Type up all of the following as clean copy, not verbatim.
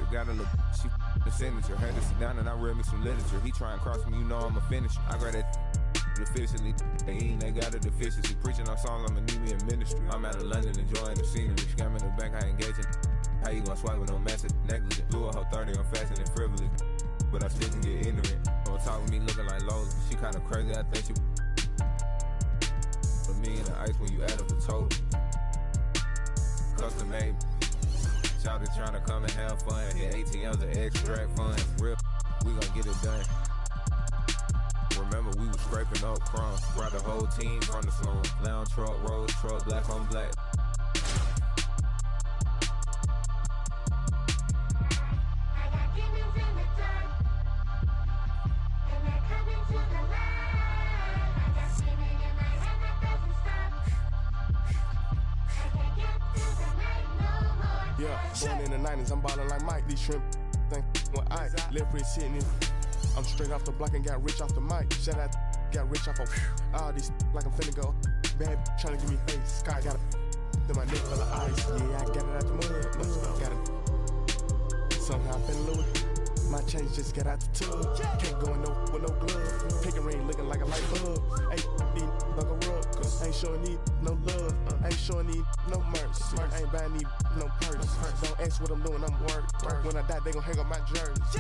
temperature. Got a look, she the signature. Had to sit down and I read me some literature. He try and cross me, you know I'm a finisher. I grab that officially. They got a deficiency. Preaching on songs, I'ma need me in ministry. I'm out of London enjoying the scenery. Scamming the bank, I engage in. How you gon' swipe with no massive negligence? Blew a whole 30, I'm faster than frivolous. But I still can get ignorant. Don't talk with me looking like Lola. She kinda crazy, I think she. But me and the ice when you add up the total. Custom made. Shouted trying to come and have fun. Hit ATMs and extract funds. Real, we gon' get it done. Remember, we was scraping up crumbs. Brought the whole team from the slum. Lounge truck, road truck, black on black. Yeah, born in the 90s, I'm ballin' like Mike. These shrimp think when I left wrist sitting in. I'm straight off the block and got rich off the mic. Shout out, got rich off of all these like I'm finna go. Bad trying to give me face. Sky got it. Then my neck full of ice. Yeah, I got it out the mud. Got it. Somehow I fell in love with it. My chains just got out the tub. Can't go in no with no glove. Pinky ring looking like a light bulb. Ain't need like a rug. Ain't showing need no love. Ain't showing need no mercy. Ain't buying need no purse. Don't ask what I'm doing, I'm work. When I die, they gon' hang up my jersey.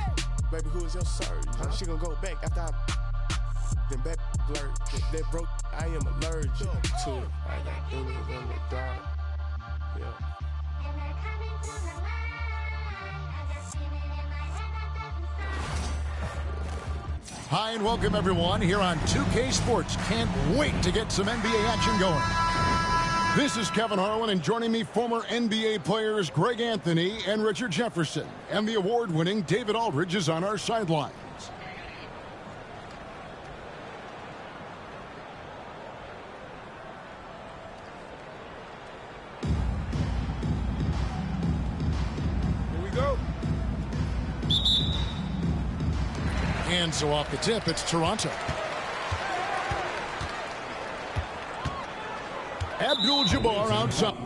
Baby, who is your surgeon? She gon' go back after I then back blurred. That broke, I am allergic to it. I got demons in the dark. Yeah. Hi and welcome everyone here on 2K Sports. Can't wait to get some NBA action going. This is Kevin Harlan, and joining me, former NBA players Greg Anthony and Richard Jefferson. And the award-winning David Aldridge is on our sidelines. Here we go. And so off the tip, it's Toronto. Abdul-Jabbar outside.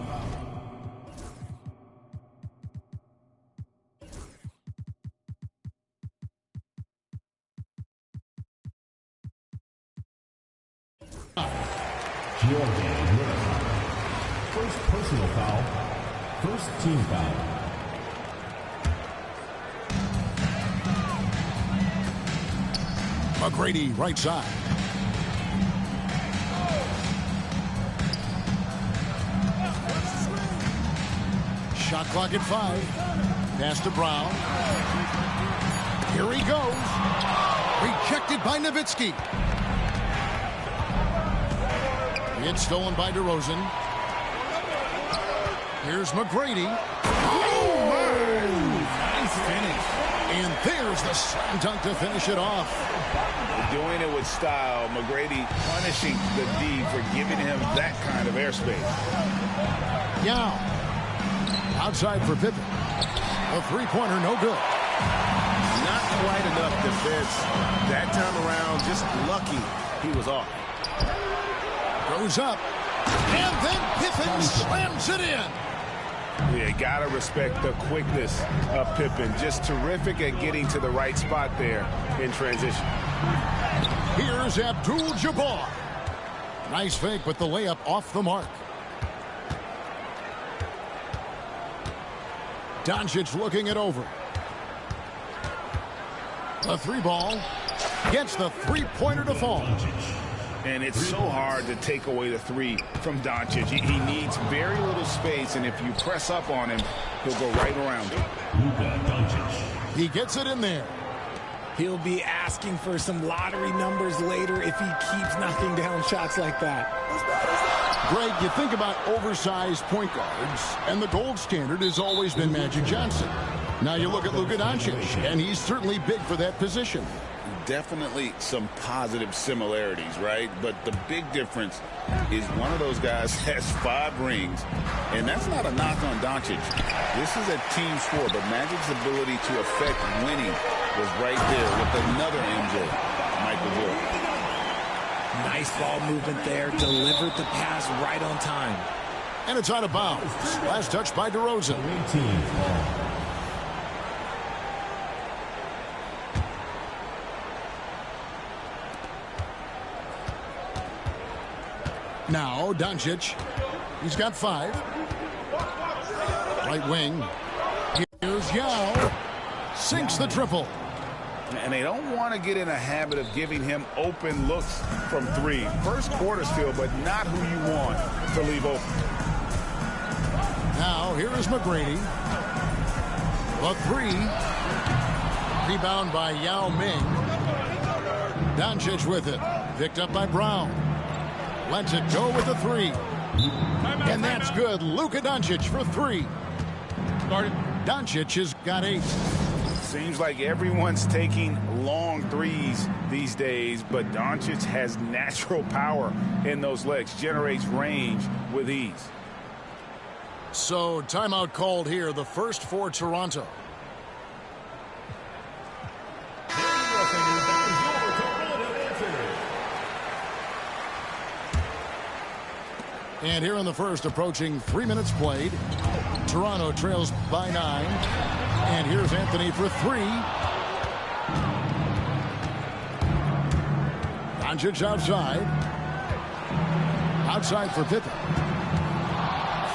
First personal foul. First team foul. McGrady right side. Shot clock at 5. Pass to Brown. Here he goes. Rejected by Nowitzki. It's stolen by DeRozan. Here's McGrady. Oh, nice finish. And there's the slam dunk to finish it off. Doing it with style. McGrady punishing the D for giving him that kind of airspace. Yao. Outside for Pippen. A three-pointer, no good. Not quite enough defense. That time around, just lucky he was off. Goes up. And then Pippen slams it in. Yeah, gotta respect the quickness of Pippen. Just terrific at getting to the right spot there in transition. Here's Abdul-Jabbar. Nice fake with the layup off the mark. Doncic looking it over. The three ball gets the three-pointer to fall. And it's so hard to take away the three from Doncic. He needs very little space, and if you press up on him, he'll go right around you. He gets it in there. He'll be asking for some lottery numbers later if he keeps knocking down shots like that. Greg, you think about oversized point guards, and the gold standard has always been Magic Johnson. Now you look at Luka Doncic, and he's certainly big for that position. Definitely some positive similarities, right? But the big difference is one of those guys has 5 rings, and that's not a knock on Doncic. This is a team sport, but Magic's ability to affect winning was right there with another MJ, Michael Jordan. Nice ball movement there, delivered the pass right on time. And it's out of bounds. Last touch by DeRozan. Now Doncic. He's got 5. Right wing. Here's Yao. Sinks the triple. And they don't want to get in a habit of giving him open looks from 3. First quarter still, but not who you want to leave open. Now here is McGrady. The 3. Rebound by Yao Ming. Doncic with it. Picked up by Brown. Lets it go with the 3. And that's good. Luka Doncic for 3. Doncic has got 8. Seems like everyone's taking long threes these days, but Doncic has natural power in those legs, generates range with ease. So timeout called here, the first for Toronto. And here in the first, approaching 3 minutes played. Toronto trails by 9. And here's Anthony for 3. Doncic outside. Outside for Pippen.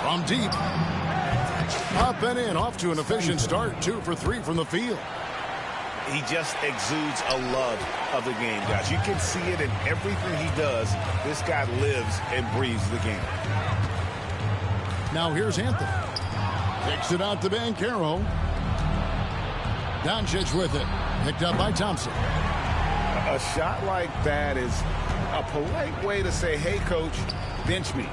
From deep. Up and in. Off to an efficient start. 2 for 3 from the field. He just exudes a love of the game, guys. You can see it in everything he does. This guy lives and breathes the game. Now here's Anthony. Kicks it out to Banchero. Doncic with it. Picked up by Thompson. A shot like that is a polite way to say, hey, coach, bench me.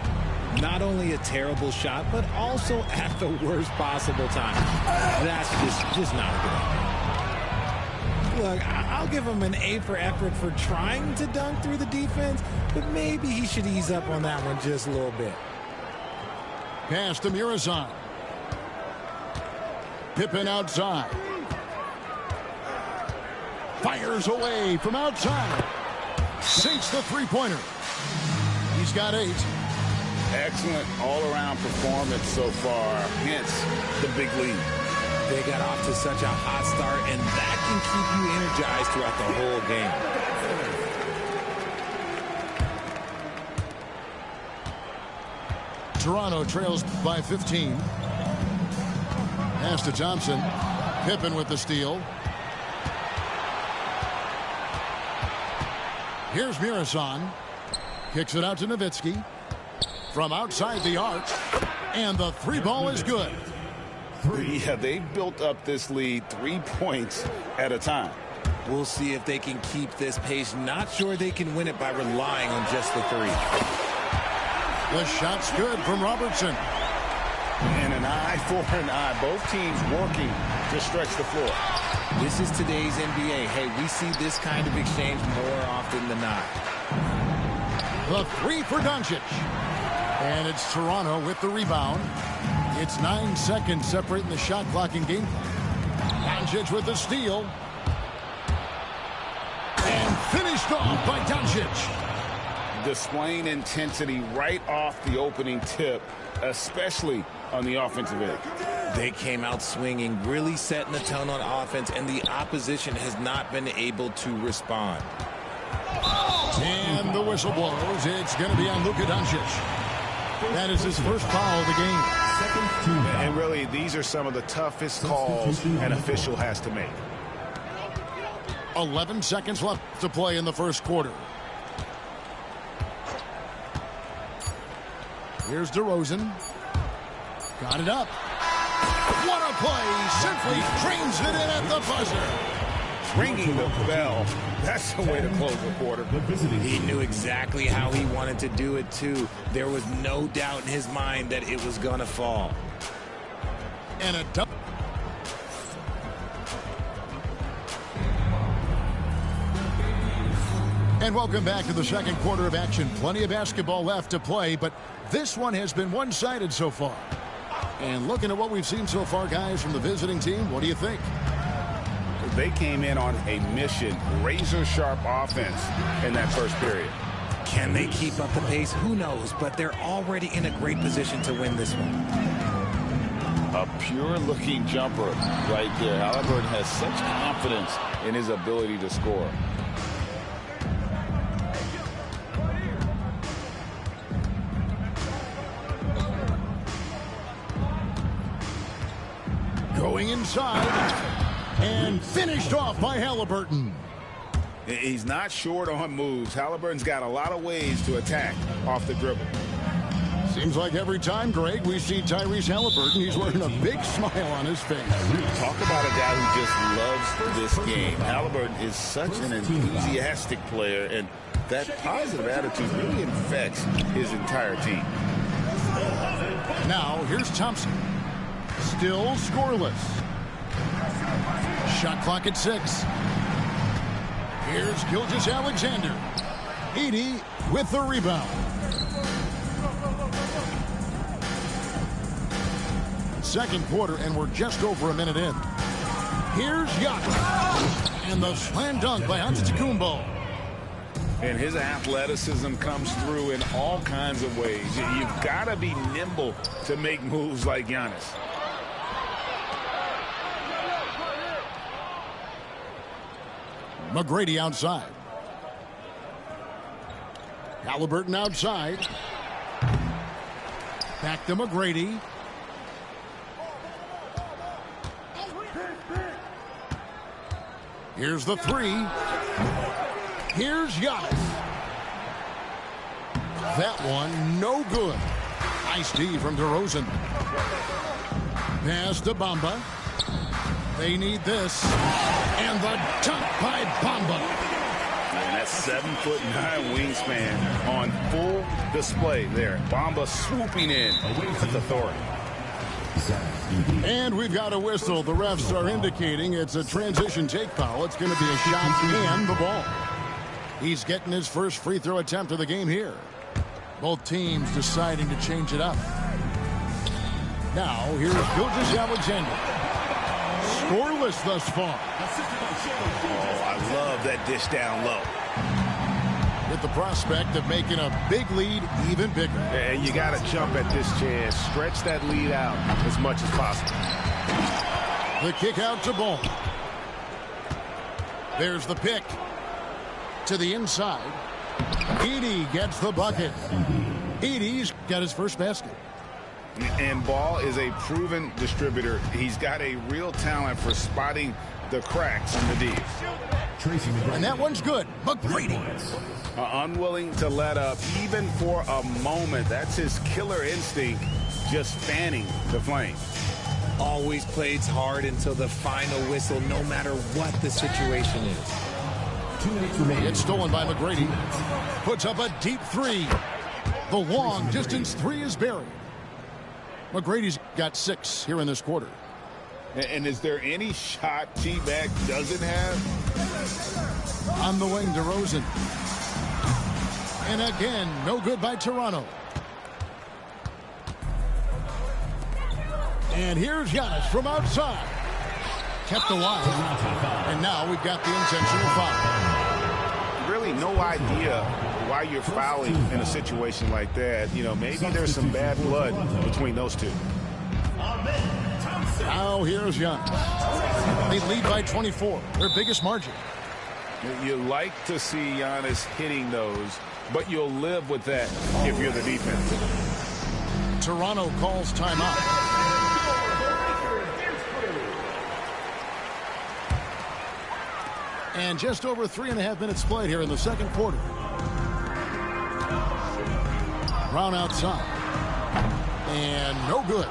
Not only a terrible shot, but also at the worst possible time. That's just not a good idea. Look, I'll give him an A for effort for trying to dunk through the defense, but maybe he should ease up on that one just a little bit. Pass to Murazan. Pippen outside. Fires away from outside. Sinks the three-pointer. He's got 8. Excellent all-around performance so far, hence the big lead. They got off to such a hot start, and that can keep you energized throughout the whole game. Toronto trails by 15. Pass to Thompson. Pippen with the steal. Here's Murazan. Kicks it out to Nowitzki. From outside the arc. And the 3 ball is good. Yeah, they built up this lead 3 points at a time. We'll see if they can keep this pace. Not sure they can win it by relying on just the 3. The shot's good from Robertson. And an eye for an eye. Both teams working to stretch the floor. This is today's NBA. Hey, we see this kind of exchange more often than not. The 3 for Doncic. And it's Toronto with the rebound. It's 9 seconds separating the shot clock and game clock. Doncic with the steal. And finished off by Doncic. Displaying intensity right off the opening tip, especially on the offensive end. They came out swinging, really setting the tone on offense, and the opposition has not been able to respond. And the whistle blows. It's going to be on Luka Doncic. That is his first foul of the game. And really, these are some of the toughest calls an official has to make. 11 seconds left to play in the first quarter. Here's DeRozan. Got it up. What a play. Simply trains it in at the buzzer. Ringing the bell. That's the way to close the quarter. He knew exactly how he wanted to do it, too. There was no doubt in his mind that it was going to fall. And a double. And welcome back to the second quarter of action. Plenty of basketball left to play, but this one has been one-sided so far. And looking at what we've seen so far, guys, from the visiting team, what do you think? They came in on a mission, razor-sharp offense in that first period. Can they keep up the pace? Who knows, but they're already in a great position to win this one. A pure-looking jumper right there. Halliburton has such confidence in his ability to score. Going inside. And finished off by Halliburton. He's not short on moves. Halliburton's got a lot of ways to attack off the dribble. Seems like every time, Greg, we see Tyrese Halliburton, he's wearing a big smile on his face. Talk about a guy who just loves this game. Halliburton is such an enthusiastic player, and that positive attitude really infects his entire team. Now, here's Thompson. Still scoreless. Shot clock at 6. Here's Gilgeous-Alexander. Edey with the rebound. Second quarter, and we're just over a minute in. Here's Giannis. And the slam dunk by Antetokounmpo. And his athleticism comes through in all kinds of ways. You've got to be nimble to make moves like Giannis. McGrady outside. Halliburton outside. Back to McGrady. Here's the 3. Here's Giannis. That one, no good. Nice D from DeRozan. Pass to Bamba. They need this. And the dunk by Bamba. And that 7'9" wingspan on full display there. Bamba swooping in with authority. And we've got a whistle. The refs are indicating it's a transition take foul. It's going to be a shot and the ball. He's getting his first free throw attempt of the game here. Both teams deciding to change it up. Now, here's Gilgeous-Alexander. Scoreless thus far. Oh, I love that dish down low. With the prospect of making a big lead even bigger. And you got to jump at this chance. Stretch that lead out as much as possible. The kick out to Ball. There's the pick. To the inside. Edey gets the bucket. Edey's got his first basket. And Ball is a proven distributor. He's got a real talent for spotting the cracks in the D. And that one's good. McGrady. Unwilling to let up even for a moment. That's his killer instinct, just fanning the flame. Always plays hard until the final whistle, no matter what the situation is. It's stolen by McGrady. Puts up a deep 3. The long distance 3 is buried. McGrady's got 6 here in this quarter. And is there any shot T-Mac doesn't have? On the wing, DeRozan. And again, no good by Toronto. And here's Giannis from outside. Kept alive. And now we've got the intentional foul. Really no idea why you're fouling in a situation like that. You know, maybe there's some bad blood between those two. Now here's Giannis. They lead by 24, their biggest margin. You like to see Giannis hitting those, but you'll live with that if you're the defense. Toronto calls timeout. And just over 3.5 minutes played here in the second quarter. Brown outside. And no good.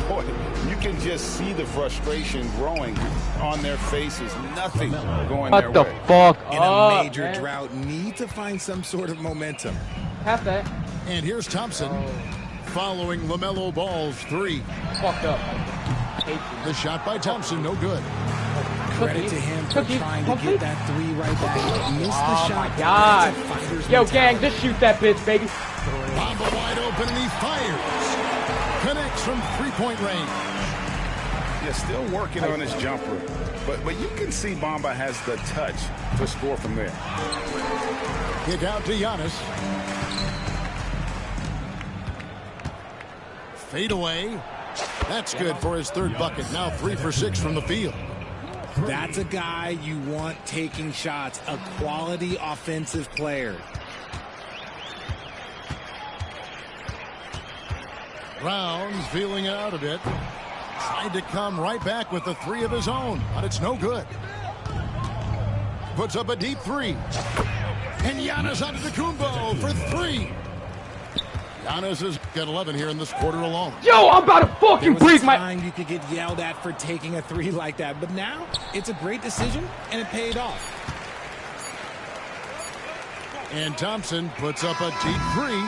Boy, you can just see the frustration growing on their faces. Nothing going their way. What the fuck? In a major drought, need to find some sort of momentum. Have that. And here's Thompson following LaMelo Ball's 3. Fucked up. The shot by Thompson, no good. Credit to him for trying to get that 3 right back. Missed the shot. Oh my God. Yo, gang, just shoot that bitch, baby. Bamba wide open and he fires. Connects from 3-point range. Yeah, still working on his jumper. But you can see Bamba has the touch to score from there. Kick out to Giannis. Fade away. That's good for his 3rd bucket. Now 3 for 6 from the field. That's a guy you want taking shots, a quality offensive player. Brown's feeling it out a bit. Tried to come right back with the three of his own, but it's no good. Puts up a deep three. And Giannis Antetokounmpo for three. Giannis has got 11 here in this quarter alone. Yo, I'm about to fucking break my... time you could get yelled at for taking a three like that, but now it's a great decision, and it paid off. And Thompson puts up a deep three.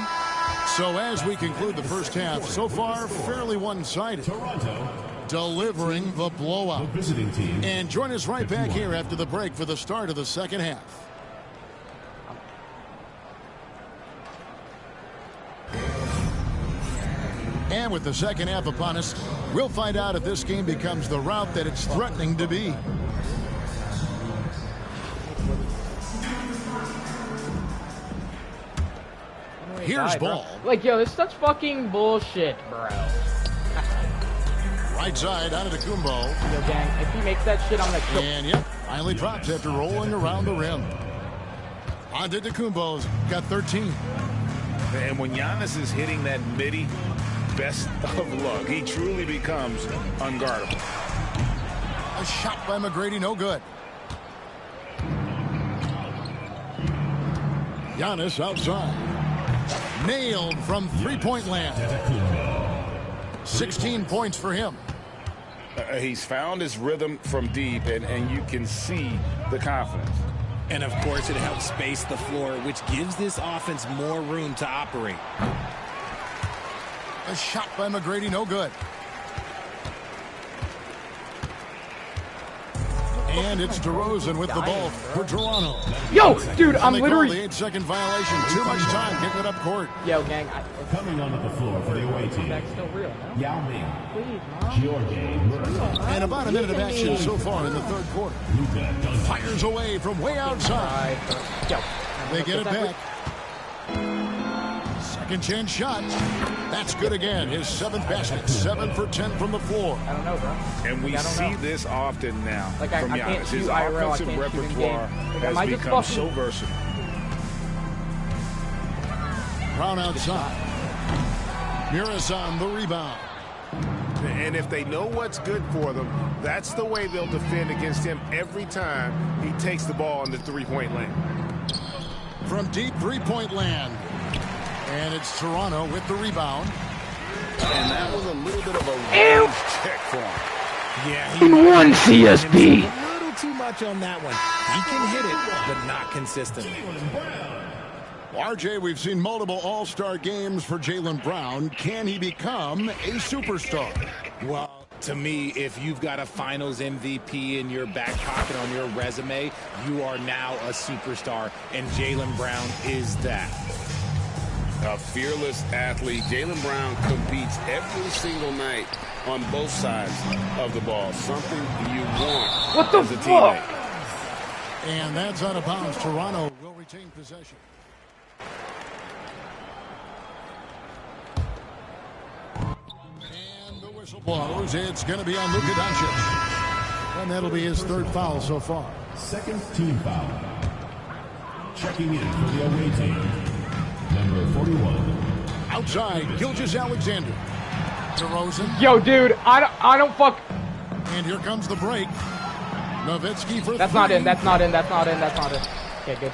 So as we conclude the first half, so far fairly one-sided. Toronto Delivering the blowout. the visiting team. And join us right back here after the break for the start of the second half. And with the second half upon us, we'll find out if this game becomes the route that it's threatening to be. Here's ball. Like, yo, this is such fucking bullshit, bro. Right side, Antetokounmpo. Yo, gang, if he makes that shit, I'm gonna kill. And yep, finally drops after rolling around the rim. Antetokounmpo's got 13. And when Giannis is hitting that midi, best of luck. He truly becomes unguardable. A shot by McGrady, no good. Giannis outside. Nailed from three-point land. 16 points for him. He's found his rhythm from deep, and you can see the confidence. And, of course, it helps space the floor, which gives this offense more room to operate. A shot by McGrady, no good. And it's DeRozan with the ball for Toronto. Yo, dude, I'm And they call literally... the 8-second violation. Too much time kicking it up court. Yo, gang, Coming onto the floor for the away team. that's still real, no? Yao Ming. Please, Mom. Georgie Murray. And about a minute of action so far in the third quarter. Luka Doncic. Fires away from way outside. Yo. They get it back. Second chance shot. That's good again. His seventh basket. 7 for 10 from the floor. I don't know, bro. And we I don't see know. this often now Like, I from can't Giannis. shoot His IRL, I offensive can't shoot in repertoire game. Like, am I has just become fucking- so versatile. Brown outside. Muresan the rebound. And if they know what's good for them, that's the way they'll defend against him every time he takes the ball in the three-point lane. From deep three-point land. And it's Toronto with the rebound. And that was a little bit of a range check for him. Yeah, In one CSP. A little too much on that one. He can hit it, but not consistently. RJ, we've seen multiple all-star games for Jaylen Brown. Can he become a superstar? Well, to me, if you've got a finals MVP in your back pocket on your resume, you are now a superstar, and Jaylen Brown is that. A fearless athlete. Jaylen Brown competes every single night on both sides of the ball. Something you want What the as a fuck? teammate. And that's out of bounds. Toronto will retain possession. And the whistle blows. It's going to be on Luka Doncic. And that'll be his third foul so far. Second team foul. Checking in for the away team. Number 41. Outside, Gilgeous-Alexander. DeRozan. Yo, dude, I don't fuck... And here comes the break. Nowitzki for That's three. not in, that's not in, that's not in, that's not in. Okay, good.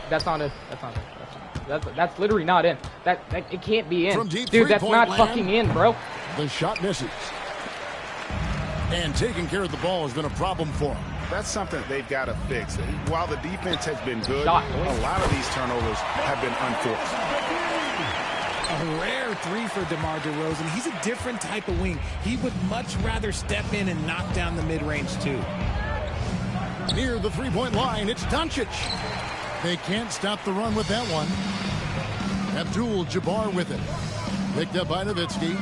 That's not in, that's not in. That's literally not in. That it can't be in. From deep Dude, that's three-point not land. fucking in, bro. The shot misses. And taking care of the ball has been a problem for him. That's something they've got to fix. While the defense has been good, Shot. a lot of these turnovers have been unforced. A rare three for DeMar DeRozan. He's a different type of wing. He would much rather step in and knock down the mid-range, too. Near the three-point line, it's Doncic. They can't stop the run with that one. Abdul-Jabbar with it. Picked up by Nowitzki.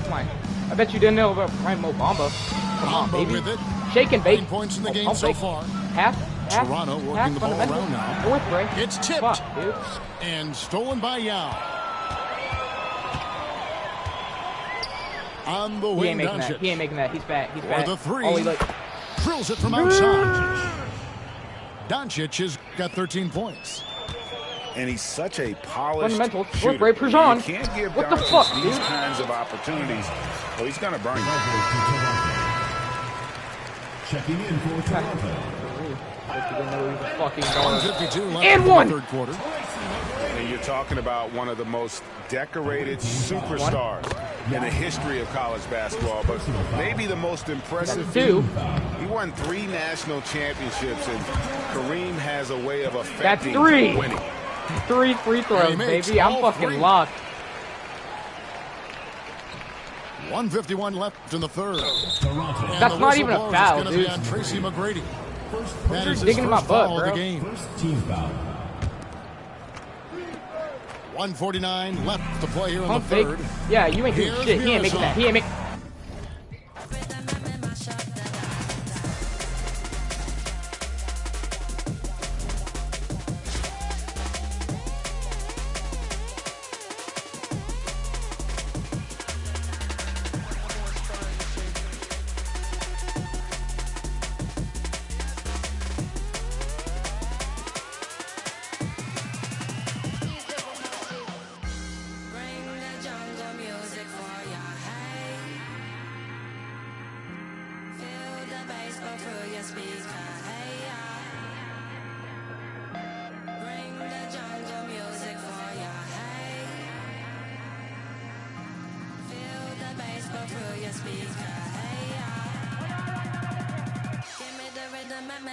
Come on. I bet you didn't know about Prime Mo Bamba. Come on, Bamba baby. with it. Shake and bake. 9 points in the Oh, game pump so fake. far. Half. Toronto working the ball fundamental. around now. Fourth break. It's tipped. Fuck, dude. And stolen by Yao. On the He wing, ain't making that. Doncic. He ain't making that. He's fat. He's For fat. the three. Oh, he look. Drills it from outside. Doncic has got 13 points. And he's such a polished Fundamentals. shooter. Fourth grade Prejean. You can't give What the Doncic fuck, these dude? kinds of opportunities Oh, he's going to burn you. Checking in for Toronto. And one. Third quarter. And you're talking about one of the most decorated superstars in the history of college basketball, but maybe the most impressive. Two. He won 3 national championships, and Kareem has a way of That's affecting 3. winning. 3 free throws, baby. I'm fucking locked. 1:51 left in the third. That's not even a foul, dude. Tracy McGrady. You're digging in my butt, bro. First team foul. 1:49 left to play here in Pump the fake. third. Yeah, you ain't doing shit. He ain't making that. He ain't making.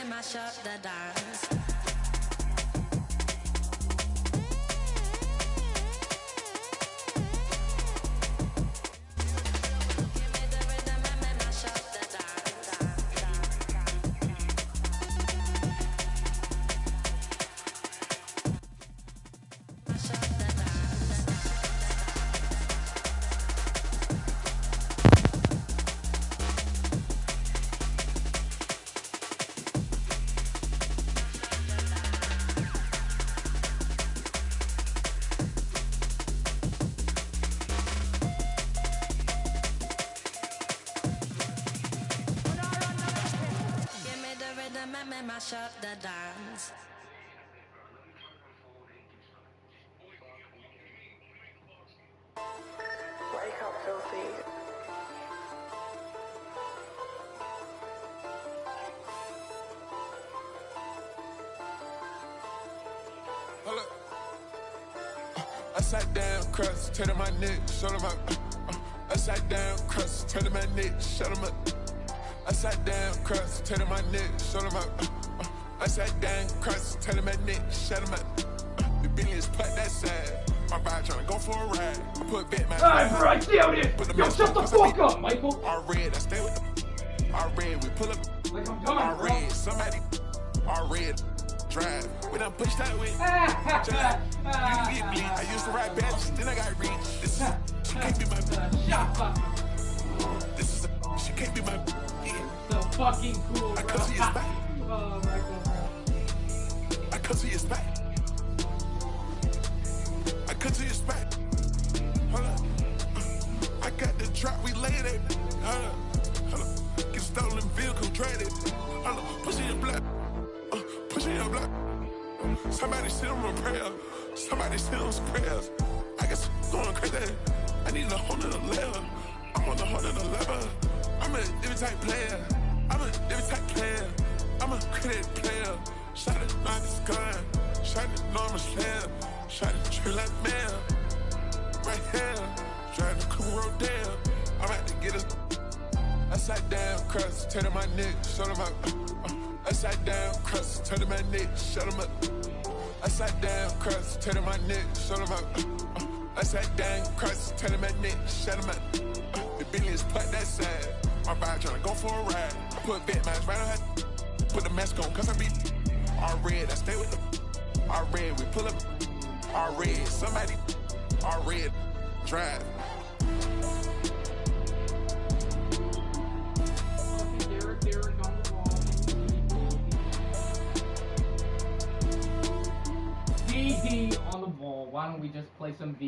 Mash up the dance. Mash up the dance. Wake up, filthy. Hold up. I sat down, crust, turn to my neck, shut him up. I sat down, crust, turn to my neck, shut him up. I sat down, crust, turn to my neck, shut him up. I sat down, crust, turn to my neck, shut him up. The billions put that side. My ride trying to go for a ride. I put bet my Alright, bro, I nailed it. Yo, shut the fuck up, Michael. All red, I stay with them. All red, we pull up. Like I'm done, All bro. red, somebody. All red, drive. We done pushed that way. You can get bleed. I used to ride badges, then I got reach. This is, she can't be my. This is, she can't be my. So fucking cool, bro. I come to your spot. Oh my god. I come to your spot. I come to your spot. Hold up. I got the drop, we laid it. Hold up. Hold up. Get stolen vehicle, traded. Hold up. Push in your block. Push in your block. Somebody send them a prayer. Somebody send them some prayers. I guess going crazy. I need a whole nother level. I'm on the whole nother level. I'm a every type player. I'm a every type player. I'm a credit player. Shot it, not this gun. Shot it, normal slam. Shot it, true like man. Right here. Driving the cool road down. I'm about to get us. I sat down, crust, turn to my neck, shut him up. I sat down, crust, turn to my neck, shut him up. I sat down, crust, turn to my neck, shut him up. I sat down, crust, turn to my neck, shut him up. The billions put that side. My ride trying to go for a ride. I put bet mask right on her. Put the mask on, cause I be all red. I stay with them. All red, we pull up. All red, somebody. All red, drive. VD on the wall. Why don't we just play some V?